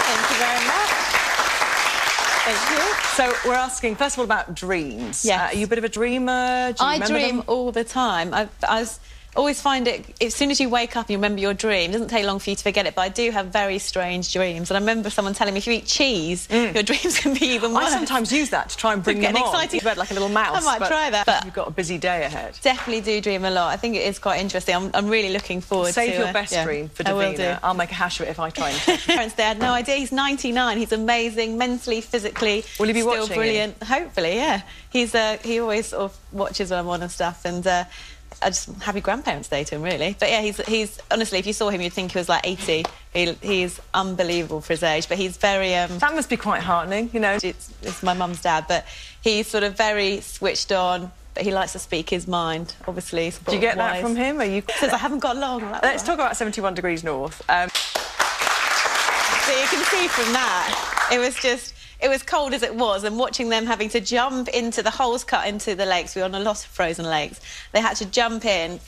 Thank you very much. Thank you. So we're asking, first of all, about dreams. Yes. Are you a bit of a dreamer? Do you I remember dream them? all the time. Always find it, as soon as you wake up and you remember your dream, it doesn't take long for you to forget it, but I do have very strange dreams. And I remember someone telling me if you eat cheese, your dreams can be even worse. I sometimes use that to try and bring them on. Exciting. Bed like a little mouse. I might try that. But you've got a busy day ahead. Definitely do dream a lot. I think it is quite interesting. I'm really looking forward to Save your best dream for Davina. I will do. I'll make a hash of it if I try and Parents, they had no idea. He's 99. He's amazing, mentally, physically. Will he be still watching brilliant? Hopefully, yeah. He always sort of watches when I'm on and stuff, and I just happy Grandparents' Day to him, really. But yeah, he's honestly, if you saw him, you'd think he was like 80. He's unbelievable for his age, but he's very. That must be quite heartening, you know. It's my mum's dad, but he's sort of very switched on. But he likes to speak his mind, obviously. Do you get that from him? He says, I haven't got long. Like, let's talk about 71 degrees north. So you can see from that, it was cold as it was, and watching them having to jump into the holes cut into the lakes. We were on a lot of frozen lakes. They had to jump in.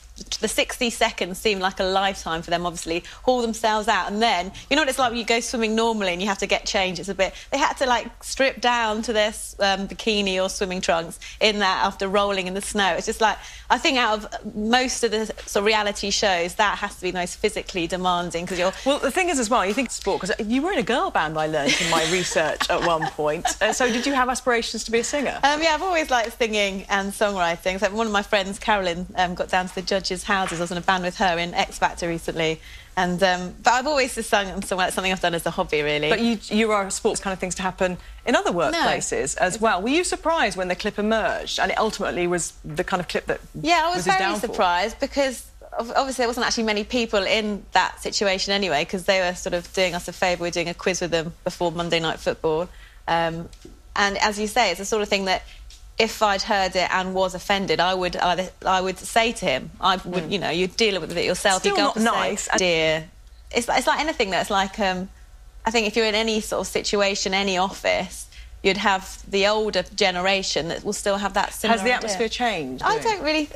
The 60 seconds seemed like a lifetime for them, obviously, haul themselves out, and then, you know what it's like when you go swimming normally and you have to get changed, it's a bit... They had to, like, strip down to their bikini or swimming trunks in that after rolling in the snow. It's just like, I think out of most of the sort of reality shows, that has to be the most physically demanding, because you're... Well, the thing is, as well, you think sport, because you were in a girl band, I learned in my research at one point. So did you have aspirations to be a singer? Yeah, I've always liked singing and songwriting. So one of my friends, Carolyn, got down to the judges' houses. I was in a band with her in X Factor recently, and but I've always just sung and sung. It's something I've done as a hobby, really. But you are sports kind of things to happen in other workplaces as well. Were you surprised when the clip emerged and it ultimately was the kind of clip that I was very downfall? surprised, because obviously there wasn't actually many people in that situation anyway, because they were sort of doing us a favour. We were doing a quiz with them before Monday Night Football, and as you say, it's the sort of thing that if I'd heard it and was offended, I would say to him, I would, you know, you deal with it yourself. Still you not nice. Dear, it's like anything that's like. I think if you're in any sort of situation, any office, you'd have the older generation that will still have that similar Has the idea. atmosphere changed? I don't really.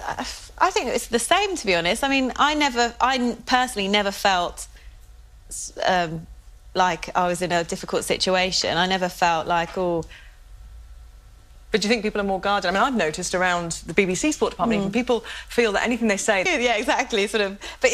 I think it's the same, to be honest. I mean, I personally never felt like I was in a difficult situation. I never felt like, oh. But do you think people are more guarded? I mean, I've noticed around the BBC Sport Department, even people feel that anything they say... Yeah, exactly, sort of. But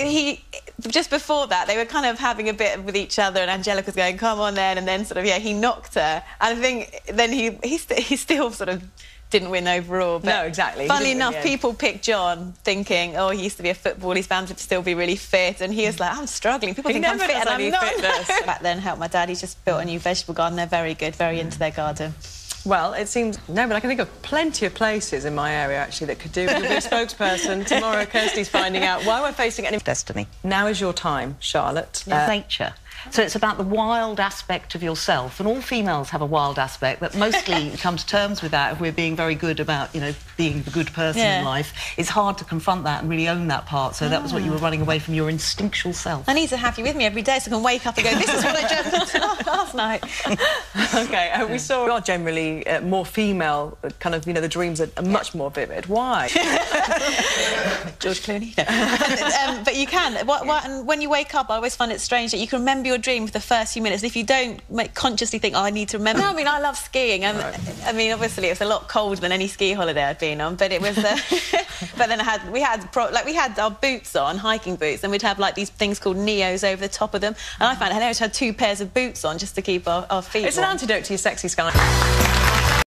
just before that, they were kind of having a bit with each other, and Angelica was going, come on then, and then sort of, yeah, he knocked her. And I think then he still sort of didn't win overall. But no, exactly. Funnily enough, people picked John thinking, oh, he used to be a footballer, he's bound to still be really fit, and he was like, I'm struggling. People think I'm fit and I'm not. Back then, helped my dad. He's just built a new vegetable garden. They're very good, very into their garden. Well, it seems... No, but I can think of plenty of places in my area, actually, that could do. You'll be a spokesperson. Tomorrow, Kirsty's finding out why we're facing any... Destiny. Now is your time, Charlotte. Nature. So it's about the wild aspect of yourself, and all females have a wild aspect, but mostly come to terms with that if we're being very good about, you know, being the good person in life. It's hard to confront that and really own that part, so that was what you were running away from, your instinctual self. I need to have you with me every day so I can wake up and go, this is what I dreamt last night. OK, we saw you are generally more female, kind of, you know, the dreams are much more vivid. Why? George Clooney. But you can. And when you wake up, I always find it strange that you can remember your dream for the first few minutes. If you don't consciously think, oh, I need to remember. No, I mean, I love skiing. I mean, obviously, it was a lot colder than any ski holiday I'd been on, but it was... but then we had our boots on, hiking boots, and we'd have, like, these things called Neos over the top of them. And I found I always had 2 pairs of boots on just to keep our feet warm. It's an antidote to your sexy sky.